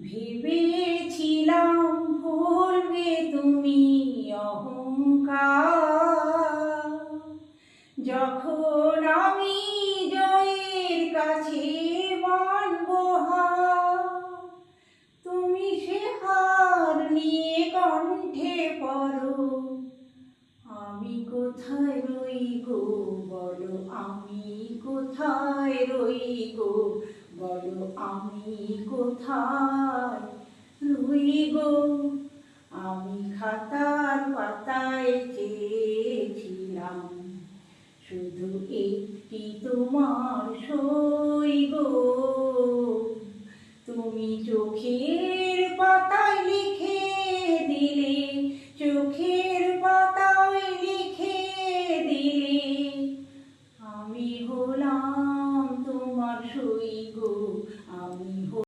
ভেবেছিলাম ভুলবে তুমি অহংকার, যখন আমি জয়ের কাছে মানব হার। তুমি সে হার নিয়ে কণ্ঠে পড়ো, আমি কোথায় রই গো বলো, আমি কোথায় রই গো বলো, আমি কোথায় রই গো। আমি খাতার পাতায় চেয়েছিলাম শুধু একটি তোমার সই গো, তুমি চোখে